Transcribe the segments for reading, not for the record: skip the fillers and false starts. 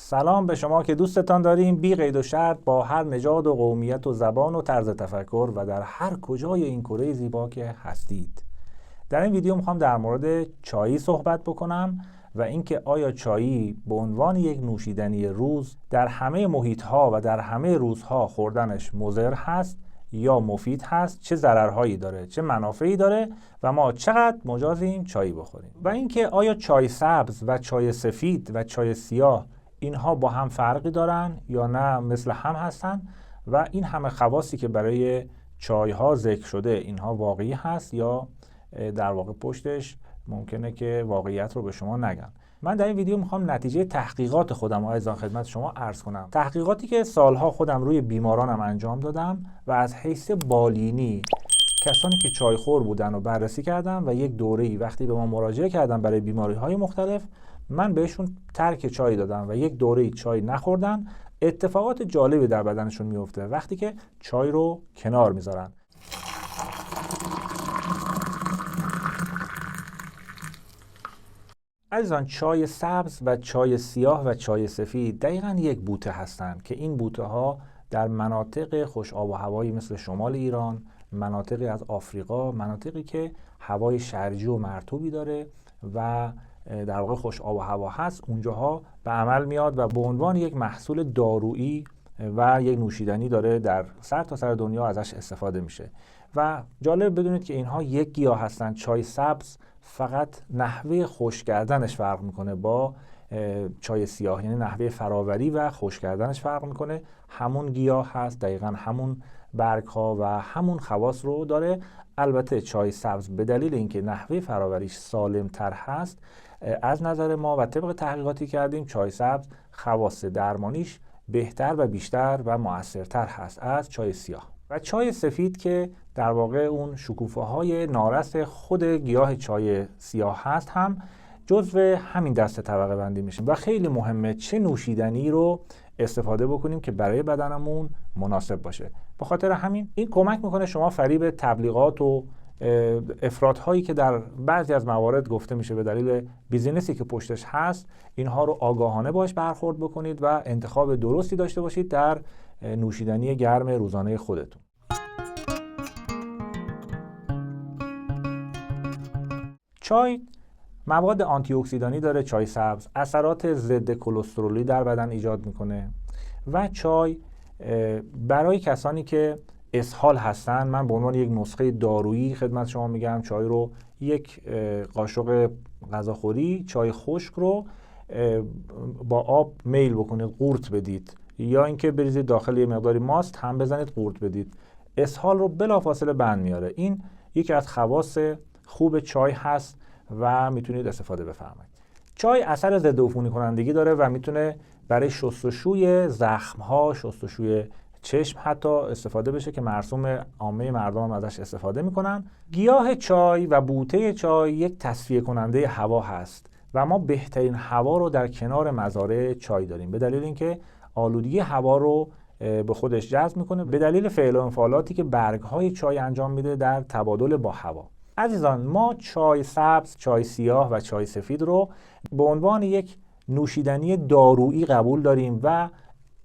سلام به شما که دوستتان داریم بی قید و شرط با هر نژاد و قومیت و زبان و طرز تفکر و در هر کجای این کره زیبا که هستید. در این ویدیو میخوام در مورد چای صحبت بکنم و اینکه آیا چای به عنوان یک نوشیدنی روز در همه محیط‌ها و در همه روزها خوردنش مضر هست یا مفید هست، چه ضررهایی داره، چه منافعی داره و ما چقدر مجازیم چای بخوریم. و اینکه آیا چای سبز و چای سفید و چای سیاه اینها با هم فرقی دارن یا نه مثل هم هستن و این همه خواصی که برای چای ها ذکر شده اینها واقعی هست یا در واقع پشتش ممکنه که واقعیت رو به شما نگن. من در این ویدیو میخوام نتیجه تحقیقات خودم عزیزان خدمت شما عرض کنم. تحقیقاتی که سالها خودم روی بیمارانم انجام دادم و از حیث بالینی کسانی که چای خور بودن رو بررسی کردم و یک دوره‌ای وقتی به ما مراجعه کردن برای بیماری‌های مختلف من بهشون ترک چای دادم و یک دوره‌ای چای نخوردن. اتفاقات جالبی در بدنشون میفته وقتی که چای رو کنار میذارن. عزیزان، چای سبز و چای سیاه و چای سفید دقیقاً یک بوته هستند که این بوته ها در مناطق خوش آب و هوایی مثل شمال ایران، مناطقی از آفریقا، مناطقی که هوای شرجی و مرطوبی داره و در واقع خوش آب و هوا هست، اونجاها به عمل میاد و به عنوان یک محصول دارویی و یک نوشیدنی داره در سرتاسر دنیا ازش استفاده میشه. و جالب بدونید که اینها یک گیاه هستن. چای سبز فقط نحوه خشک کردنش فرق میکنه با چای سیاه، یعنی نحوه فراوری و خشک کردنش فرق میکنه. همون گیاه هست، دقیقاً همون برگ ها و همون خواص رو داره. البته چای سبز به دلیل اینکه نحوه فراوریش سالم تر هست از نظر ما و طبق تحقیقاتی کردیم چای سبز خواص درمانیش بهتر و بیشتر و مؤثرتر هست از چای سیاه. و چای سفید که در واقع اون شکوفه‌های نارس خود گیاه چای سیاه هست هم جزو همین دسته طبقه بندی میشه و خیلی مهمه چه نوشیدنی رو استفاده بکنیم که برای بدنمون مناسب باشه. به خاطر همین این کمک میکنه شما فریب تبلیغات و افراط‌هایی که در بعضی از موارد گفته میشه به دلیل بیزینسی که پشتش هست، اینها رو آگاهانه باش برخورد بکنید و انتخاب درستی داشته باشید در نوشیدنی گرم روزانه خودتون. چای مواد آنتی اکسیدانی داره. چای سبز اثرات ضد کلسترولی در بدن ایجاد میکنه و چای برای کسانی که اسهال هستن، من به عنوان یک نسخه دارویی خدمت شما میگم چای رو یک قاشق غذاخوری چای خشک رو با آب میل بکنید، قورت بدید یا اینکه بریزید داخل یه مقداری ماست هم بزنید قورت بدید. اسهال رو بلافاصله بند میاره. این یکی از خواص خوب چای هست و میتونید استفاده بفرمایید. چای اثر ضد عفونی کنندگی داره و میتونه برای شستشوی زخم‌ها، شستشوی چشم حتی استفاده بشه که مرسوم عامه مردم هم ازش استفاده میکنن. گیاه چای و بوته چای یک تصفیه کننده هوا هست و ما بهترین هوا رو در کنار مزارع چای داریم به دلیل اینکه آلودگی هوا رو به خودش جذب میکنه به دلیل فعل و انفعالاتی که برگ‌های چای انجام میده در تبادل با هوا. عزیزان، ما چای سبز، چای سیاه و چای سفید رو به عنوان یک نوشیدنی دارویی قبول داریم و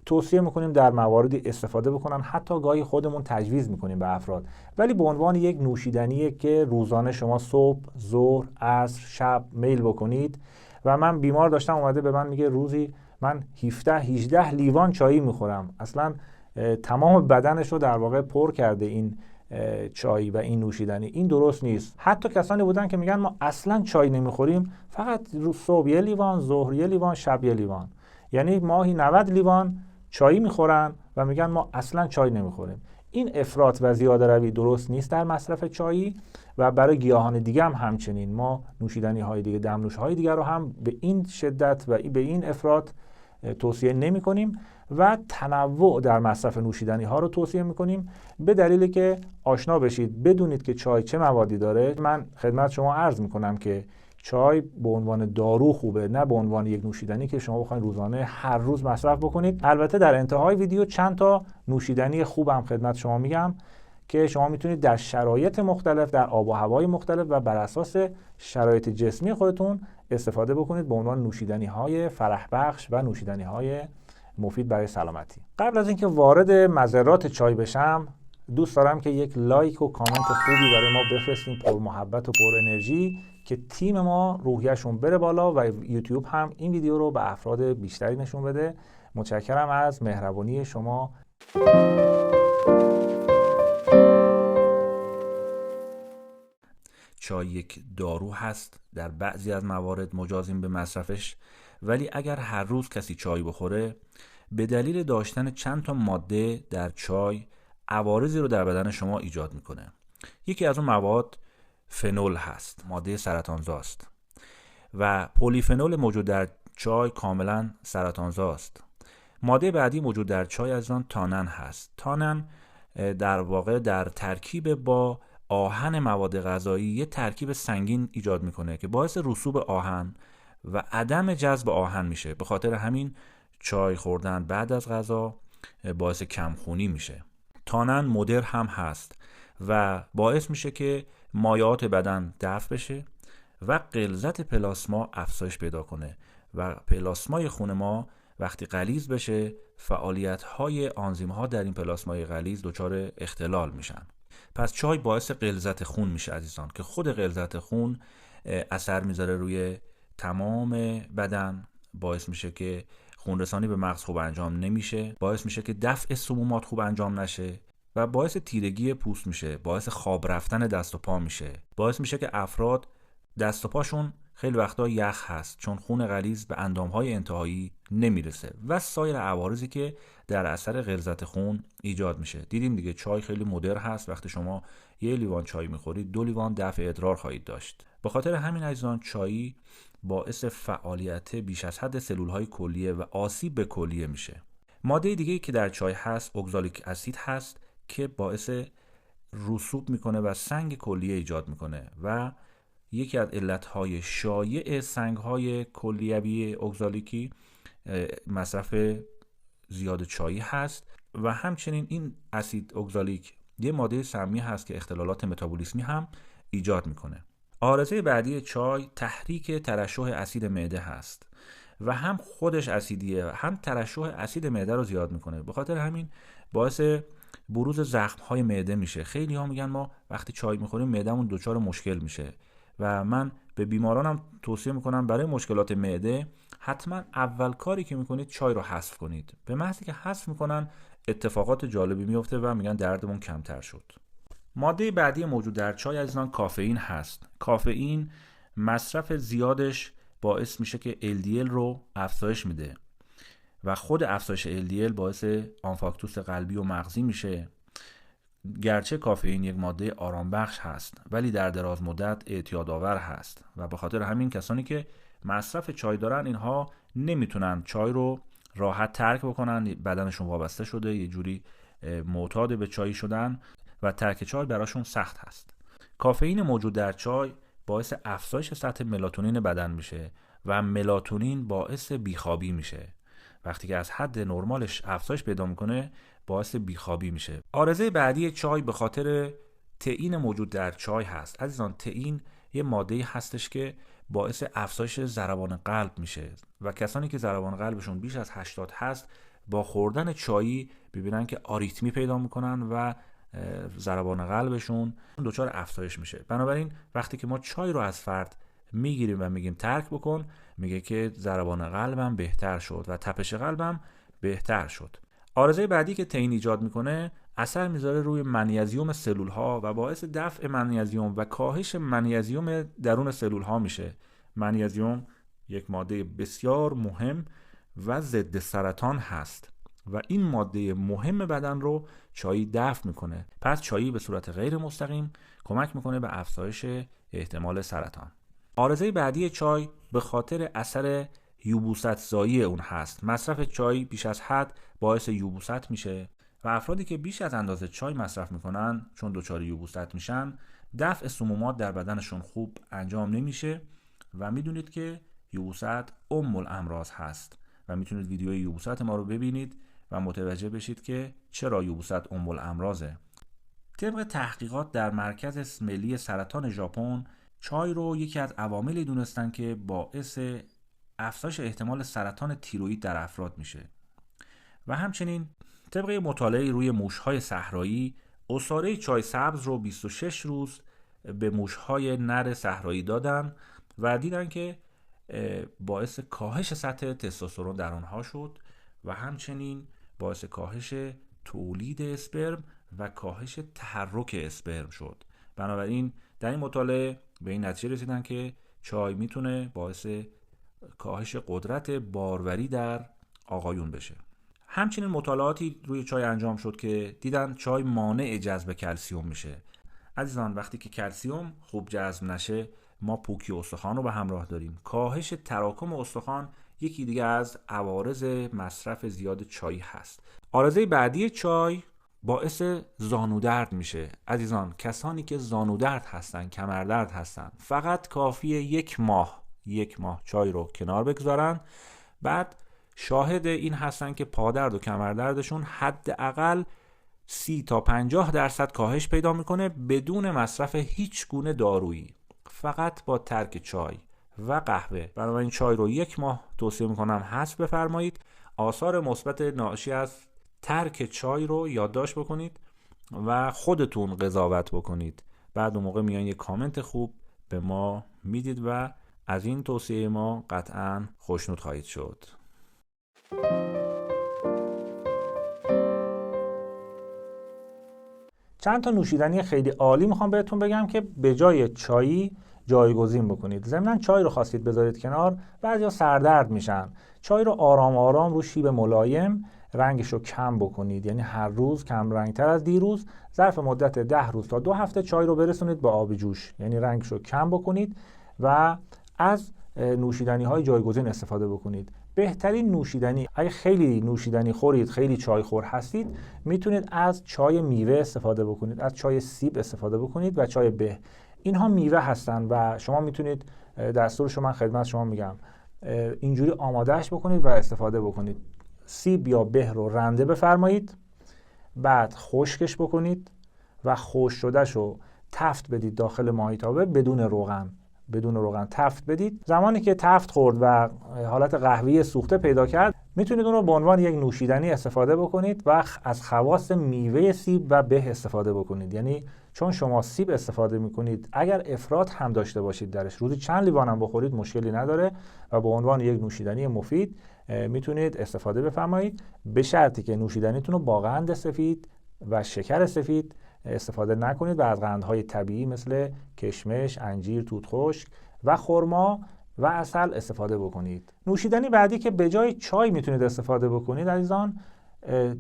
توصیه میکنیم در مواردی استفاده بکنن، حتی گاهی خودمون تجویز میکنیم به افراد، ولی به عنوان یک نوشیدنی که روزانه شما صبح، ظهر، عصر، شب میل بکنید. و من بیمار داشتم اومده به من میگه روزی من 17-18 لیوان چای میخورم، اصلا تمام بدنش رو در واقع پر کرده این چای و این نوشیدنی. این درست نیست. حتی کسانی بودن که میگن ما اصلا چای نمیخوریم، فقط روز صبح یه لیوان، ظهر یه لیوان، شب یه لیوان، یعنی ماهی 90 لیوان چای میخورن و میگن ما اصلا چای نمیخوریم. این افراط و زیاده روی درست نیست در مصرف چایی و برای گیاهان دیگه هم همچنین. ما نوشیدنی های دیگه، دمنوش های دیگه رو هم به این شدت و به این افراط توصیه نمی کنیم و تنوع در مصرف نوشیدنی ها رو توصیه می کنیم به دلیلی که آشنا بشید، بدونید که چای چه موادی داره. من خدمت شما عرض می کنم که چای به عنوان دارو خوبه، نه به عنوان یک نوشیدنی که شما بخواید روزانه هر روز مصرف بکنید. البته در انتهای ویدیو چند تا نوشیدنی خوبم خدمت شما میگم که شما میتونید در شرایط مختلف، در آب و هوای مختلف و بر اساس شرایط جسمی خودتون استفاده بکنید به عنوان نوشیدنی‌های فرح بخش و نوشیدنی‌های مفید برای سلامتی. قبل از اینکه وارد مضرات چای بشم، دوست دارم که یک لایک و کامنت خوبی برای ما بفرستیم، پر محبت و پر انرژی، که تیم ما روحیه‌شون بره بالا و یوتیوب هم این ویدیو رو به افراد بیشتری نشون بده. متشکرم از مهربانی شما. چای یک دارو هست، در بعضی از موارد مجازیم به مصرفش، ولی اگر هر روز کسی چای بخوره، به دلیل داشتن چند تا ماده در چای عوارضی رو در بدن شما ایجاد میکنه. یکی از اون مواد فنول هست، ماده سرطانزاست، و پلیفنول موجود در چای کاملا سرطانزاست. ماده بعدی موجود در چای از آن تانن هست. تانن در واقع در ترکیب با آهن مواد غذایی یه ترکیب سنگین ایجاد میکنه که باعث رسوب آهن و عدم جذب آهن میشه. به خاطر همین چای خوردن بعد از غذا باعث کمخونی میشه. تانن مضر هم هست و باعث میشه که مایعات بدن دفع بشه و غلظت پلاسما افزایش پیدا کنه و پلاسمای خون ما وقتی غلیظ بشه، فعالیت‌های آنزیم‌ها در این پلاسمای غلیظ دچار اختلال میشن. پس چای باعث غلظت خون میشه عزیزان، که خود غلظت خون اثر میذاره روی تمام بدن، باعث میشه که خونرسانی به مغز خوب انجام نمیشه، باعث میشه که دفع سمومات خوب انجام نشه و باعث تیرگی پوست میشه، باعث خواب رفتن دست و پا میشه، باعث میشه که افراد دست و پاشون خیلی وقتا یخ هست چون خون غلیظ به اندامهای انتهایی نمیرسه و سایر عوارضی که در اثر غلظت خون ایجاد میشه. دیدیم دیگه چای خیلی مضر هست. وقتی شما یه لیوان چای میخورید 2 لیوان دفع ادرار خواهید داشت. به خاطر همین عزیزان چای باعث فعالیت بیش از حد سلولهای کلیه و آسیب به کلیه میشه. ماده دیگه‌ای که در چای هست اگزالیک اسید هست که باعث رسوب میکنه و سنگ کلیه ایجاد میکنه و یکی از علتهای شایع سنگهای کلیوی اگزالیکی مصرف زیاد چایی هست و همچنین این اسید اگزالیک یه ماده سمی هست که اختلالات متابولیسمی هم ایجاد میکنه. عارضه بعدی چای تحریک ترشح اسید معده هست و هم خودش اسیدیه هم ترشح اسید معده رو زیاد میکنه. به خاطر همین باعث بروز زخم‌های معده میشه. خیلی ها میگن ما وقتی چای میخوریم معده‌مون دچار مشکل میشه و من به بیمارانم توصیه میکنم برای مشکلات معده حتما اول کاری که میکنید چای رو حذف کنید. به محضی که حذف میکنن اتفاقات جالبی میفته و میگن دردمون کمتر شد. ماده بعدی موجود در چای عزیزان کافئین هست. کافئین مصرف زیادش باعث میشه که LDL رو افزایش میده و خود افزایش LDL باعث آنفاکتوس قلبی و مغزی میشه. گرچه کافئین یک ماده آرامبخش هست ولی در دراز مدت اعتیادآور هست و به خاطر همین کسانی که مصرف چای دارن اینها نمیتونن چای رو راحت ترک بکنن. بدنشون وابسته شده، یه جوری معتاد به چای شدن و ترک چای براشون سخت هست. کافئین موجود در چای باعث افزایش سطح ملاتونین بدن میشه و ملاتونین باعث بیخوابی میشه. وقتی که از حد نرمالش افزایش پیدا میکنه باعث بیخوابی میشه. عارضه بعدی چای به خاطر تئین موجود در چای هست. عزیزان تئین یه ماده‌ای هستش که باعث افزایش ضربان قلب میشه و کسانی که ضربان قلبشون بیش از 80 هست با خوردن چایی ببینن که آریتمی پیدا میکنن و ضربان قلبشون دچار افزایش میشه. بنابراین وقتی که ما چای رو از فرد میگیریم و میگیم ترک بکن، میگه که ضربان قلبم بهتر شد و تپش قلبم بهتر شد. عارضه بعدی که تئین ایجاد میکنه اثر میذاره روی منیزیم سلول ها و باعث دفع منیزیم و کاهش منیزیم درون سلول ها میشه. منیزیم یک ماده بسیار مهم و ضد سرطان هست و این ماده مهم بدن رو چای دفع میکنه. پس چای به صورت غیر مستقیم کمک میکنه به افزایش احتمال سرطان. عارضه بعدی چای به خاطر اثر یبوست زایی اون هست. مصرف چای بیش از حد باعث یبوست میشه و افرادی که بیش از اندازه چای مصرف میکنن چون دچار یبوست میشن دفع سمومات در بدنشون خوب انجام نمیشه و میدونید که یبوست ام الامراض هست و میتونید ویدیوی یبوست ما رو ببینید و متوجه بشید که چرا یبوست ام الامراضه. طبق تحقیقات در مرکز ملی سرطان ژاپن چای رو یکی از عواملی دونستن که باعث افزایش احتمال سرطان تیروئید در افراد میشه. و همچنین طبق مطالعه روی موش‌های صحرایی، عصاره چای سبز رو 26 روز به موش‌های نر صحرایی دادن و دیدن که باعث کاهش سطح تستوسترون در آنها شد و همچنین باعث کاهش تولید اسپرم و کاهش تحرک اسپرم شد. بنابراین در این مطالعه به این نتیجه رسیدن که چای میتونه باعث کاهش قدرت باروری در آقایون بشه. همچنین مطالعاتی روی چای انجام شد که دیدن چای مانع جذب کلسیم میشه. عزیزان، وقتی که کلسیم خوب جذب نشه ما پوکی استخوان رو به همراه داریم. کاهش تراکم استخوان یکی دیگه از عوارض مصرف زیاد چای هست. عارضه بعدی چای باعث زانودرد میشه. عزیزان، کسانی که زانودرد هستن، کمردرد هستن، فقط کافیه یک ماه چای رو کنار بگذارن، بعد شاهد این هستن که پادرد و کمردردشون حداقل 30 تا 50% کاهش پیدا میکنه بدون مصرف هیچ گونه دارویی، فقط با ترک چای و قهوه. بنابراین چای رو یک ماه توصیه میکنم حذف بفرمایید. آثار مثبت ناشی از ترک چای رو یادداشت بکنید و خودتون قضاوت بکنید. بعد اون موقع میان یک کامنت خوب به ما میدید و از این توصیه ما قطعاً خوشنود خواهید شد. چند تا نوشیدنی خیلی عالی میخوام بهتون بگم که به جای چایی جایگزین بکنید. ضمناً چای رو خواستید بذارید کنار، بعضیا سردرد میشن. چای رو آرام آرام رو شیب ملایم رنگش رو کم بکنید، یعنی هر روز کم رنگتر از دیروز ظرف مدت 10 روز تا 2 هفته چای رو برسونید به آب جوش، یعنی رنگش رو کم بکنید و از نوشیدنی های جایگزین استفاده بکنید. بهترین نوشیدنی، اگه خیلی نوشیدنی خورید، خیلی چای خور هستید، میتونید از چای میوه استفاده بکنید، از چای سیب استفاده بکنید و چای به. اینها میوه هستن و شما میتونید، دستورش رو من خدمت شما میگم، اینجوری آمادهش بکنید و استفاده بکنید. سیب یا به رو رنده بفرمایید، بعد خشکش بکنید و خشک شدهش رو تفت بدید داخل ماهیتابه بدون روغن تفت بدید. زمانی که تفت خورد و حالت قهوه‌ای سوخته پیدا کرد، میتونید اون رو به عنوان یک نوشیدنی استفاده بکنید و از خواص میوه سیب و به استفاده بکنید. یعنی چون شما سیب استفاده میکنید، اگر افراط هم داشته باشید درش، روزی چند لیوان هم بخورید مشکلی نداره و به عنوان یک نوشیدنی مفید میتونید استفاده بفرمایید، به شرطی که نوشیدنیتون رو با قند سفید و شکر سفید استفاده نکنید و از قندهای طبیعی مثل کشمش، انجیر، توت خشک و خرما و عسل استفاده بکنید. نوشیدنی بعدی که به جای چای میتونید استفاده بکنید عزیزان،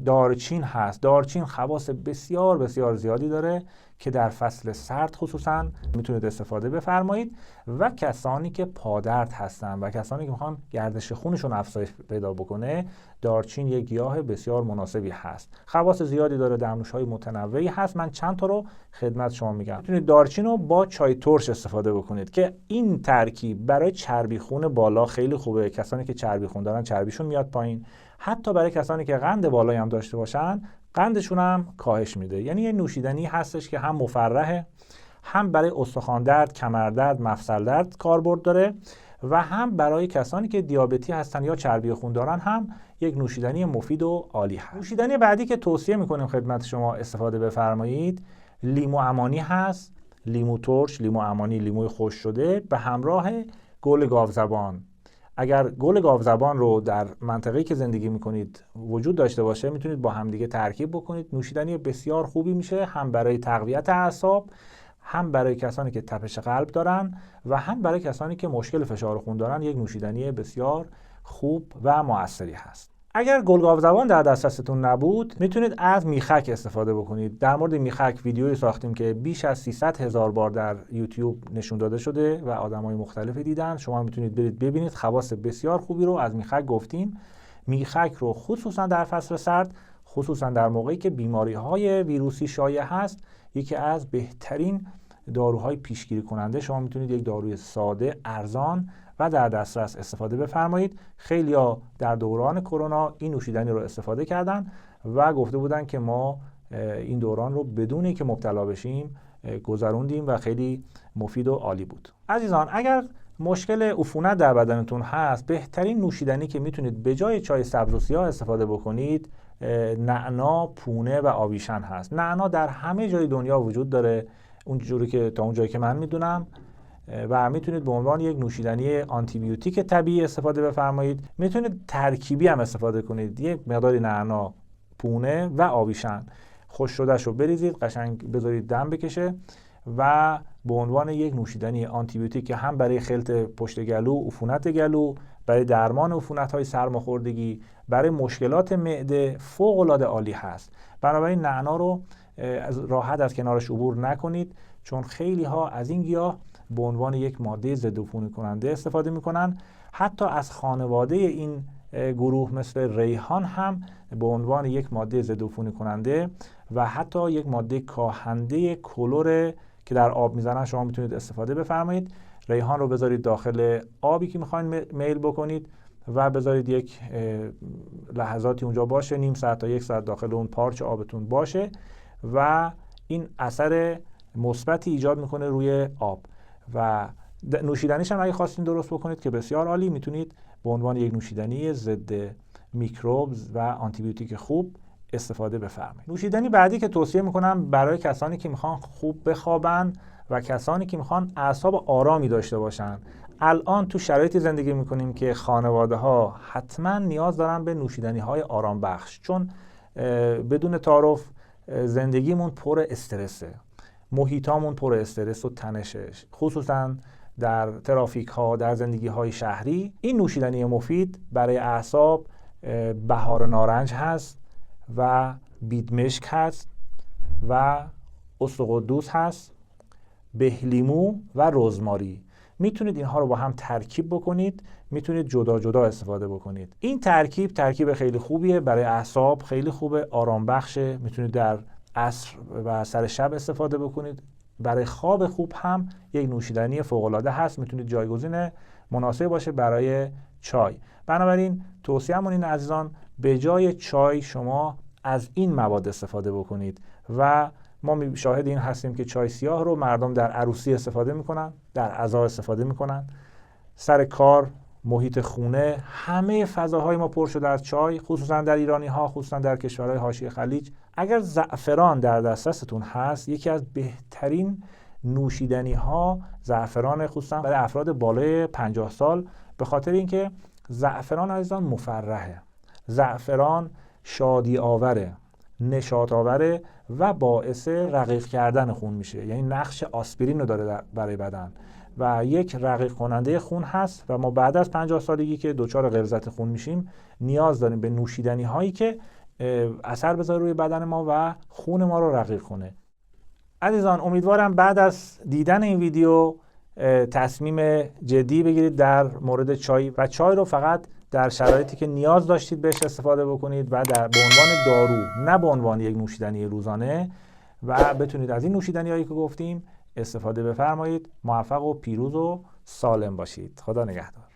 دارچین هست. دارچین خواص بسیار بسیار زیادی داره که در فصل سرد خصوصا میتونید استفاده بفرمایید و کسانی که پادرد هستن و کسانی که میخوان گردش خونشون افزایش پیدا بکنه، دارچین یک گیاه بسیار مناسبی هست. خواص زیادی داره، دمنوش‌های متنوعی هست. من چند تا رو خدمت شما میگم. میتونید دارچین رو با چای ترش استفاده بکنید که این ترکیب برای چربی خون بالا خیلی خوبه. کسانی که چربی خون دارن چربیشون میاد پایین. حتی برای کسانی که قند بالایی هم داشته باشن قندشون هم کاهش میده. یعنی یه نوشیدنی هستش که هم مفرحه، هم برای استخوان درد، کمردرد، مفصل درد کاربرد داره و هم برای کسانی که دیابتی هستن یا چربی خون دارن هم یک نوشیدنی مفید و عالی هست. نوشیدنی بعدی که توصیه میکنیم خدمت شما استفاده بفرمایید، لیمو عمانی هست. لیمو ترش، لیمو عمانی، لیموی خشک شده به همراه گل گاوزبان. اگر گل گاوزبان رو در منطقه‌ای که زندگی میکنید وجود داشته باشه، میتونید با همدیگه ترکیب بکنید. نوشیدنی بسیار خوبی میشه، هم برای تقویت اعصاب، هم برای کسانی که تپش قلب دارن و هم برای کسانی که مشکل فشار خون دارن. یک نوشیدنی بسیار خوب و موثری هست. اگر گل گاوزبان در دسترستون نبود، میتونید از میخک استفاده بکنید. در مورد میخک ویدیویی ساختیم که بیش از 300,000 بار در یوتیوب نشون داده شده و آدمای مختلفی دیدن. شما میتونید برید ببینید، خواص بسیار خوبی رو از میخک گفتیم. میخک رو خصوصا در فصل سرد، خصوصا در موقعی که بیماری‌های ویروسی شایع هست، یکی از بهترین داروهای پیشگیری کننده. شما میتونید یک داروی ساده، ارزان و در دسترس استفاده بفرمایید. خیلیا در دوران کرونا این نوشیدنی رو استفاده کردن و گفته بودن که ما این دوران رو بدون اینکه مبتلا بشیم گذروندیم و خیلی مفید و عالی بود. عزیزان، اگر مشکل عفونت در بدنتون هست، بهترین نوشیدنی که میتونید به جای چای سبز و سیاه استفاده بکنید نعنا، پونه و آویشن هست. نعنا در همه جای دنیا وجود داره، اونجوری که تا اون جایی که من میدونم، و میتونید به عنوان یک نوشیدنی آنتی بیوتیک طبیعی استفاده بفرمایید. میتونید ترکیبی هم استفاده کنید، یک مقداری نعنا، پونه و آویشن، خوش شدهش رو بریزید، قشنگ بذارید دم بکشه و به عنوان یک نوشیدنی آنتی بیوتیک که هم برای خلط پشت گلو، عفونت گلو، برای درمان عفونت‌های سرماخوردگی، برای مشکلات معده فوق العاده عالی هست. بنابراین نعنا رو راحت از کنارش عبور نکنید، چون خیلی ها از این گیاه به عنوان یک ماده ضد عفونی کننده استفاده میکنن. حتی از خانواده این گروه مثل ریحان هم به عنوان یک ماده ضد عفونی کننده و حتی یک ماده کاهنده کلور که در آب میزنن شما میتونید استفاده بفرمایید. ریحان رو بذارید داخل آبی که میخواین میل بکنید و بذارید یک لحظاتی اونجا باشه، نیم ساعت تا یک ساعت داخل اون پارچ آبتون باشه و این اثر مثبتی ایجاد میکنه روی آب و نوشیدنیش هم اگه خواستین درست بکنید که بسیار عالی، میتونید به عنوان یک نوشیدنی ضد میکروبز و آنتی بیوتیک خوب استفاده بفرمایید. نوشیدنی بعدی که توصیه میکنم برای کسانی که میخوان خوب بخوابن و کسانی که میخوان اعصاب آرامی داشته باشن. الان تو شرایطی زندگی میکنیم که خانواده ها حتما نیاز دارن به نوشیدنی های آرام بخش، چون بدون تعارف زندگیمون پر استرسه، محیطامون پر استرس و تنشه، خصوصا در ترافیک ها، در زندگی های شهری. این نوشیدنی مفید برای اعصاب بهار نارنج هست و بیدمشک هست و اسطقدوس هست، بهلیمو و رزماری. میتونید اینها رو با هم ترکیب بکنید، میتونید جدا جدا استفاده بکنید. این ترکیب خیلی خوبیه برای اعصاب، خیلی خوبه، آرام بخشه، میتونید در عصر و سر شب استفاده بکنید. برای خواب خوب هم یک نوشیدنی فوق العاده هست، میتونید جایگزین مناسب باشه برای چای. بنابراین توصیه‌مون اینه عزیزان، به جای چای شما از این مواد استفاده بکنید و ما شاهد این هستیم که چای سیاه رو مردم در عروسی استفاده میکنن، در عزا استفاده میکنن، سر کار، محیط خونه، همه فضاهای ما پر شده از چای، خصوصا در ایرانی ها، خصوصا در کشورهای حاشیه خلیج. اگر زعفران در دسترستون هست، یکی از بهترین نوشیدنی ها زعفران، خصوصا برای افراد بالای 50 سال، به خاطر اینکه زعفران عزیزان مفرحه، زعفران شادی آوره، نشاط آوره و باعث رقیق کردن خون میشه، یعنی نقش آسپرین رو داره برای بدن و یک رقیق کننده خون هست و ما بعد از 50 سالگی که دچار غلظت خون میشیم نیاز داریم به نوشیدنی هایی که اثر بذاره روی بدن ما و خون ما رو رقیق کنه. عزیزان، امیدوارم بعد از دیدن این ویدیو تصمیم جدی بگیرید در مورد چای و چای رو فقط در شرایطی که نیاز داشتید بهش استفاده بکنید و به عنوان دارو، نه به عنوان یک نوشیدنی روزانه، و بتونید از این نوشیدنی هایی که گفتیم استفاده بفرمایید. موفق و پیروز و سالم باشید. خدا نگهدار.